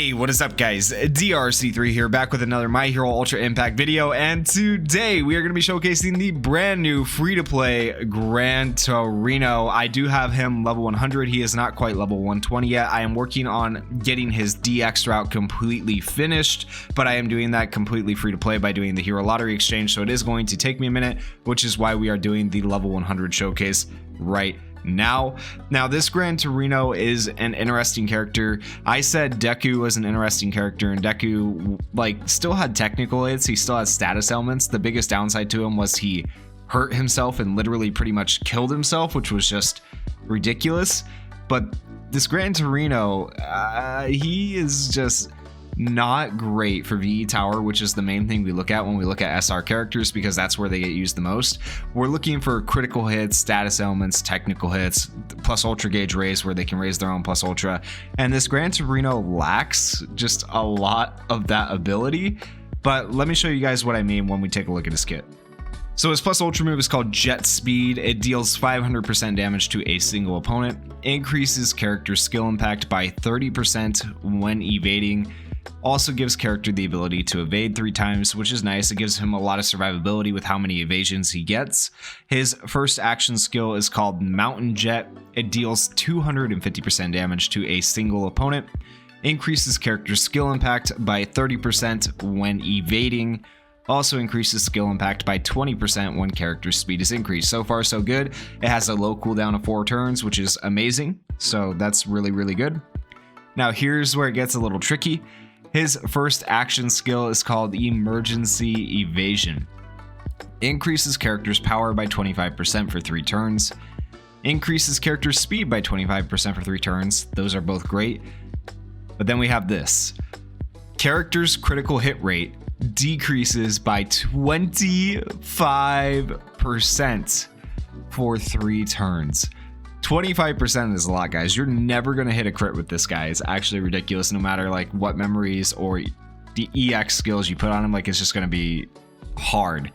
Hey, what is up guys? DRC3 here, back with another My Hero Ultra Impact video, and today we are going to be showcasing the brand new free-to-play Gran Torino. I do have him level 100, he is not quite level 120 yet. I am working on getting his DX route completely finished, but I am doing that completely free-to-play by doing the Hero Lottery Exchange, so it is going to take me a minute, which is why we are doing the level 100 showcase right now. This Gran Torino is an interesting character. I said Deku was an interesting character, and Deku still had technical hits, he still had status elements. The biggest downside to him was he hurt himself and literally pretty much killed himself, which was just ridiculous. But this Gran Torino, he is just not great for VE Tower, which is the main thing we look at when we look at SR characters, because that's where they get used the most. We're looking for critical hits, status elements, technical hits, plus ultra gauge raise where they can raise their own plus ultra, and this Gran Torino lacks just a lot of that ability. But let me show you guys what I mean when we take a look at his kit. So his plus ultra move is called Jet Speed. It deals 500% damage to a single opponent, increases character skill impact by 30% when evading, also gives character the ability to evade 3 times, which is nice. It gives him a lot of survivability with how many evasions he gets. His first action skill is called Mountain Jet. It deals 250% damage to a single opponent, increases character skill impact by 30% when evading, also increases skill impact by 20% when character speed is increased. So far so good. It has a low cooldown of 4 turns, which is amazing, so that's really good. Now here's where it gets a little tricky. His first action skill is called Emergency Evasion. Increases character's power by 25% for 3 turns. Increases character's speed by 25% for 3 turns. Those are both great. But then we have this. Character's critical hit rate decreases by 25% for 3 turns. 25% is a lot, guys. You're never going to hit a crit with this guy. It's actually ridiculous, no matter what memories or the EX skills you put on him. It's just going to be hard.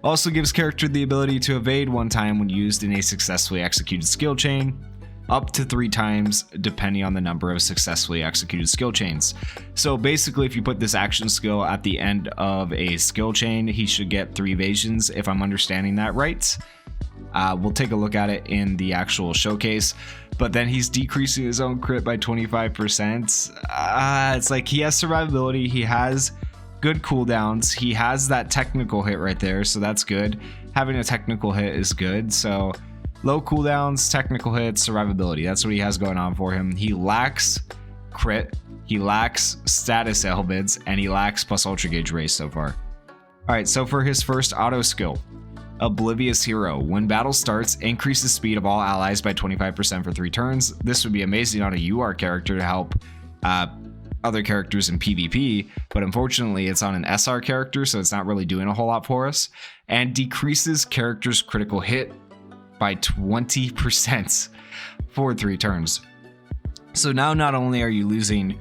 Also gives character the ability to evade 1 time when used in a successfully executed skill chain, up to 3 times depending on the number of successfully executed skill chains. So basically, if you put this action skill at the end of a skill chain, he should get 3 evasions, if I'm understanding that right. We'll take a look at it in the actual showcase, but then he's decreasing his own crit by 25%. It's like he has survivability, he has good cooldowns, he has that technical hit right there, so that's good. Having a technical hit is good. So low cooldowns, technical hits, survivability, that's what he has going on for him. He lacks crit, he lacks status elements, and he lacks plus ultra gauge race so far. Alright, so for his first auto skill, Oblivious Hero. When battle starts, increases speed of all allies by 25% for 3 turns. This would be amazing on a UR character to help other characters in PvP, but unfortunately it's on an SR character, so it's not really doing a whole lot for us. And decreases character's critical hit by 20% for 3 turns. So now not only are you losing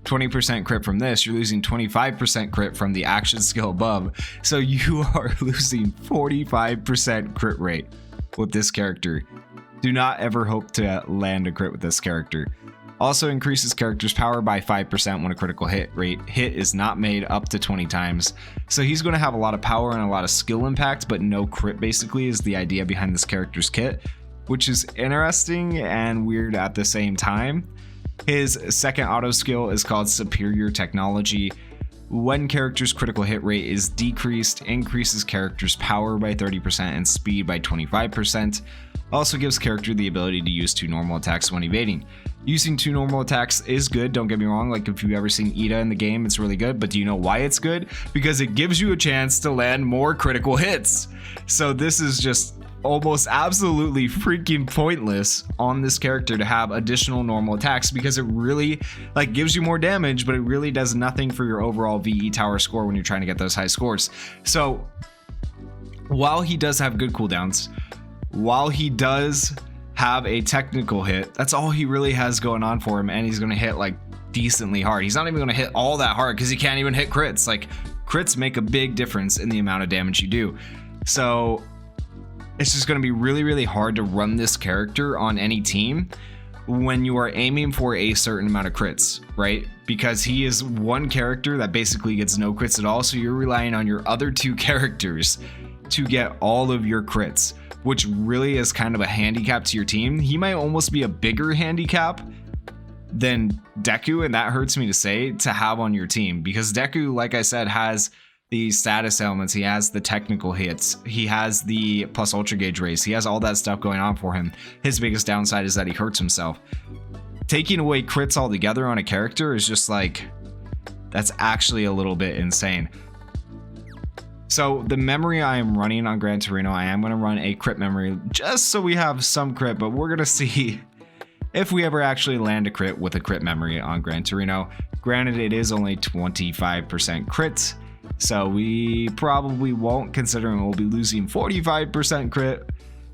20% crit from this, you're losing 25% crit from the action skill above, so you are losing 45% crit rate with this character. Do not ever hope to land a crit with this character. Also increases character's power by 5% when a critical hit is not made, up to 20 times. So he's going to have a lot of power and a lot of skill impact, but no crit basically is the idea behind this character's kit, which is interesting and weird at the same time. His second auto skill is called Superior Technology. When character's critical hit rate is decreased, increases character's power by 30% and speed by 25%. Also gives character the ability to use 2 normal attacks when evading. Using 2 normal attacks is good, don't get me wrong. If you've ever seen Ida in the game, it's really good. But do you know why it's good? Because it gives you a chance to land more critical hits. So this is just almost absolutely freaking pointless on this character to have additional normal attacks, because it really gives you more damage, but it really does nothing for your overall VE Tower score when you're trying to get those high scores. So while he does have good cooldowns, while he does have a technical hit, that's all he really has going on for him, and he's going to hit decently hard. He's not even going to hit all that hard because he can't even hit crits. Crits make a big difference in the amount of damage you do. So it's just going to be really hard to run this character on any team. when you are aiming for a certain amount of crits, right? Because he is one character that basically gets no crits at all, so you're relying on your other 2 characters to get all of your crits, which really is kind of a handicap to your team. He might almost be a bigger handicap than Deku, and that hurts me to say, to have on your team, because Deku, like I said, has the status elements, he has the technical hits, he has the plus ultra gauge race, he has all that stuff going on for him. His biggest downside is that he hurts himself. Taking away crits altogether on a character is just like, that's actually a little bit insane. So the memory I am running on Gran Torino, I am going to run a crit memory just so we have some crit, but we're going to see if we ever actually land a crit with a crit memory on Gran Torino. Granted, it is only 25% crit, so we probably won't, considering we'll be losing 45% crit.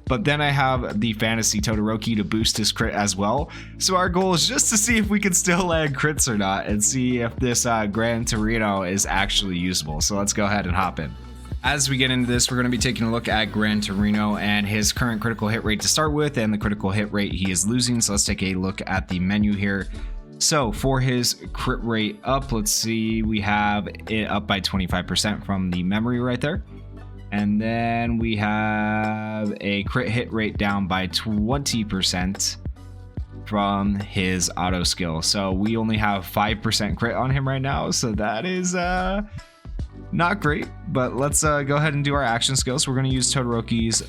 But then I have the fantasy Todoroki to boost his crit as well. So our goal is just to see if we can still land crits or not, and see if this Gran Torino is actually usable. So let's go ahead and hop in. As we get into this, we're going to be taking a look at Gran Torino and his current critical hit rate to start with, and the critical hit rate he is losing. So let's take a look at the menu here. So for his crit rate up, let's see, we have it up by 25% from the memory right there. And then we have a crit hit rate down by 20% from his auto skill. So we only have 5% crit on him right now. So that is not great, but let's go ahead and do our action skills. We're going to use Todoroki's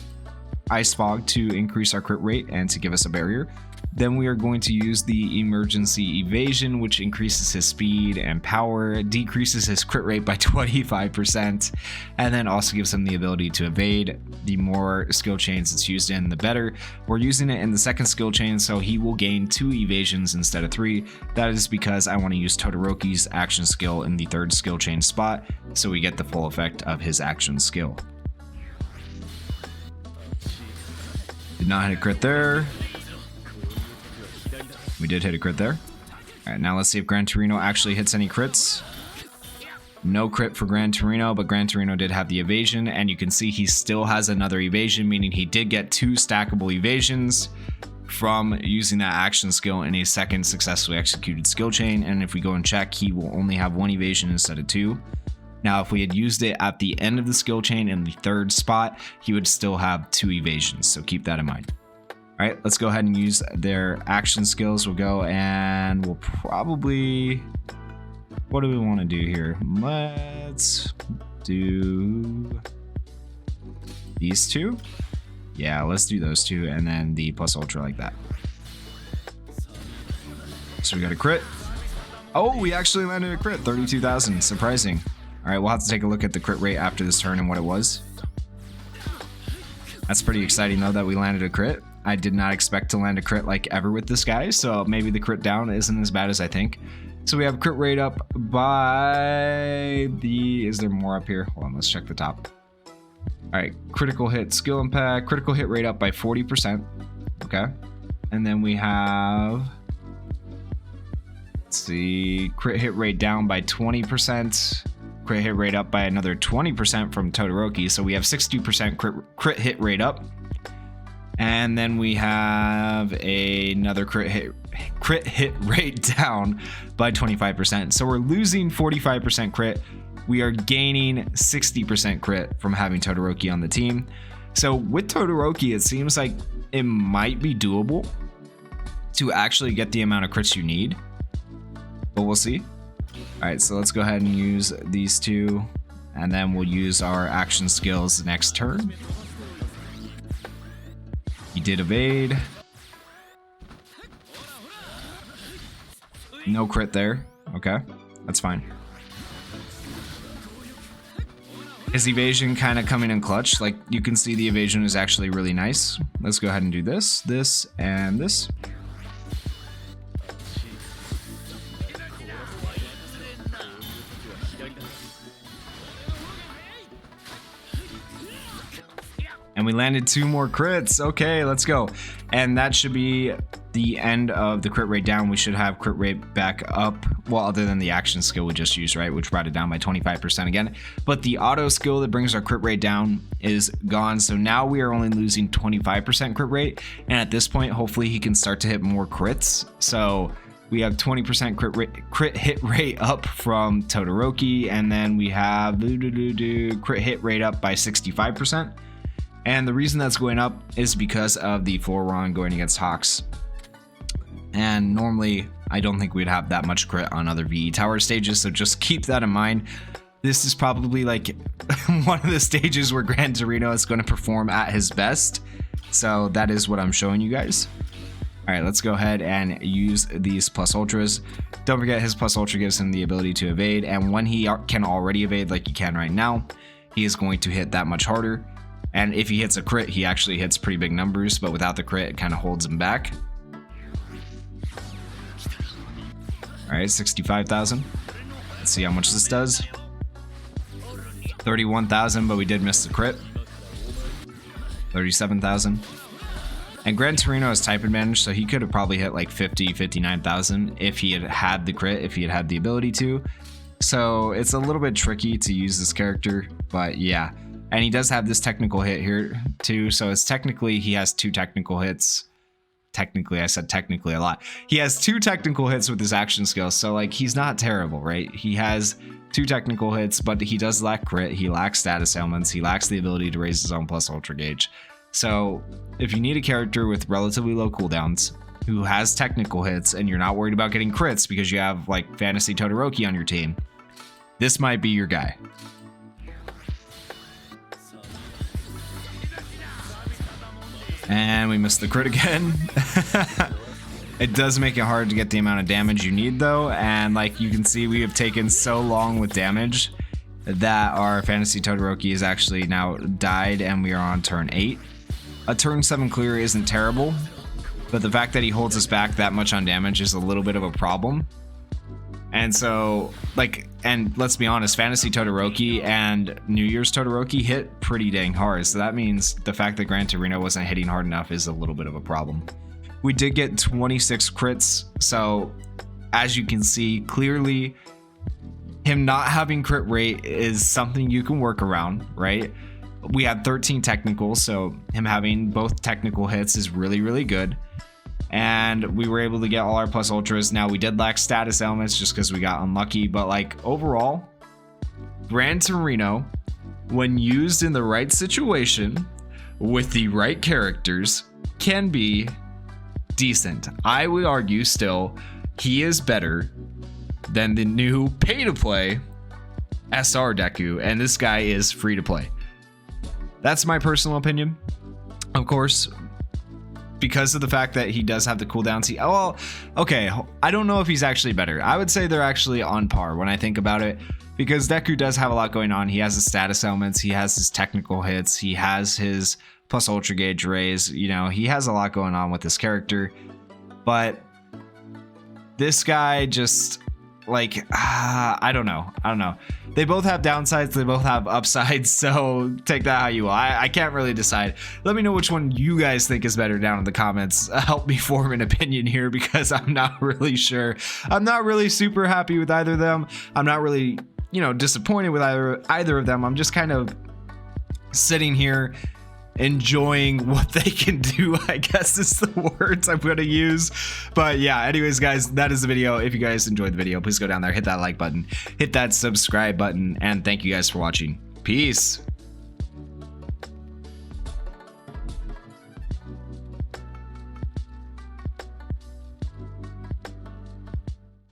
Ice Fog to increase our crit rate and to give us a barrier. Then we are going to use the Emergency Evasion, which increases his speed and power, decreases his crit rate by 25%, and then also gives him the ability to evade. The more skill chains it's used in, the better. We're using it in the second skill chain, so he will gain 2 evasions instead of 3. That is because I want to use Todoroki's action skill in the third skill chain spot, so we get the full effect of his action skill. Did not hit a crit there. We did hit a crit there. Alright, now let's see if Gran Torino actually hits any crits. No crit for Gran Torino, but Gran Torino did have the evasion, and you can see he still has another evasion, meaning he did get 2 stackable evasions from using that action skill in a second successfully executed skill chain. And if we go and check, he will only have 1 evasion instead of 2. Now, if we had used it at the end of the skill chain in the third spot, he would still have 2 evasions, so keep that in mind. All right, let's go ahead and use their action skills. We'll go and we'll probably, what do we want to do here? Let's do these 2. Yeah, let's do those 2, and then the plus ultra like that. So we got a crit. Oh, we actually landed a crit, 32,000, surprising. All right, we'll have to take a look at the crit rate after this turn and what it was. That's pretty exciting though that we landed a crit. I did not expect to land a crit like ever with this guy, so maybe the crit down isn't as bad as I think. So we have crit rate up by the, is there more up here? Hold on, let's check the top. All right, critical hit skill impact, critical hit rate up by 40%. Okay. And then we have, let's see, crit hit rate down by 20%. Crit hit rate up by another 20% from Todoroki. So we have 60% crit hit rate up. And then we have another crit hit rate down by 25%. So we're losing 45% crit. We are gaining 60% crit from having Todoroki on the team. So with Todoroki, it seems like it might be doable to actually get the amount of crits you need, but we'll see. All right, so let's go ahead and use these 2, and then we'll use our action skills next turn. He did evade. No crit there. Okay, that's fine. His evasion kind of coming in clutch. Like, you can see the evasion is actually really nice. Let's go ahead and do this, this, and this. And we landed 2 more crits. Okay, let's go. And that should be the end of the crit rate down, we should have crit rate back up. Well, other than the action skill we just used, right, which brought it down by 25% again. But the auto skill that brings our crit rate down is gone. So now we are only losing 25% crit rate. And at this point, hopefully he can start to hit more crits. So we have 20% crit hit rate up from Todoroki. And then we have crit hit rate up by 65%. And the reason that's going up is because of the floor run going against Hawks. And normally, I don't think we'd have that much crit on other VE tower stages, so just keep that in mind. This is probably like one of the stages where Gran Torino is going to perform at his best. So that is what I'm showing you guys. All right, let's go ahead and use these plus ultras. Don't forget his plus ultra gives him the ability to evade, and when he can already evade like he can right now, he is going to hit that much harder. And if he hits a crit, he actually hits pretty big numbers, but without the crit, it kind of holds him back. All right, 65,000. Let's see how much this does. 31,000, but we did miss the crit. 37,000. And Gran Torino has type advantage, so he could have probably hit like 50, 59,000 if he had had the crit, if he had had the ability to. So it's a little bit tricky to use this character, but yeah. And he does have this technical hit here too, so it's technically he has 2 technical hits. Technically, I said technically a lot. He has 2 technical hits with his action skill, so like he's not terrible, right? He has 2 technical hits, but he does lack crit, he lacks status ailments, he lacks the ability to raise his own plus ultra gauge. So if you need a character with relatively low cooldowns who has technical hits and you're not worried about getting crits because you have like Fantasy Todoroki on your team, this might be your guy. And we missed the crit again. It does make it hard to get the amount of damage you need though, and like you can see, we have taken so long with damage that our Fantasy Todoroki is actually now died and we are on turn 8. A turn 7 clear isn't terrible, but the fact that he holds us back that much on damage is a little bit of a problem. And so, like, and let's be honest, Fantasy Todoroki and New Year's Todoroki hit pretty dang hard. So that means the fact that Gran Torino wasn't hitting hard enough is a little bit of a problem. We did get 26 crits. So as you can see, clearly him not having crit rate is something you can work around, right? We had 13 technicals, so him having both technical hits is really, really good. And we were able to get all our plus ultras. Now we did lack status elements just because we got unlucky, but like overall, Gran Torino, when used in the right situation with the right characters, can be decent. I would argue still he is better than the new pay-to-play SR Deku, and this guy is free to play. That's my personal opinion. Of course, because of the fact that he does have the cooldowns, okay, I don't know if he's actually better. I would say they're actually on par when I think about it, because Deku does have a lot going on. He has his status elements, he has his technical hits, he has his plus ultra gauge raise, you know, he has a lot going on with this character. But this guy just, like, I don't know. They both have downsides, they both have upsides, so take that how you will. I can't really decide. Let me know which one you guys think is better down in the comments. Help me form an opinion here, because I'm not really sure. I'm not really super happy with either of them. I'm not really, you know, disappointed with either of them. I'm just kind of sitting here enjoying what they can do, I guess is the words I'm going to use. But yeah, anyways guys, that is the video. If you guys enjoyed the video, please go down there, hit that like button, hit that subscribe button, and thank you guys for watching. Peace.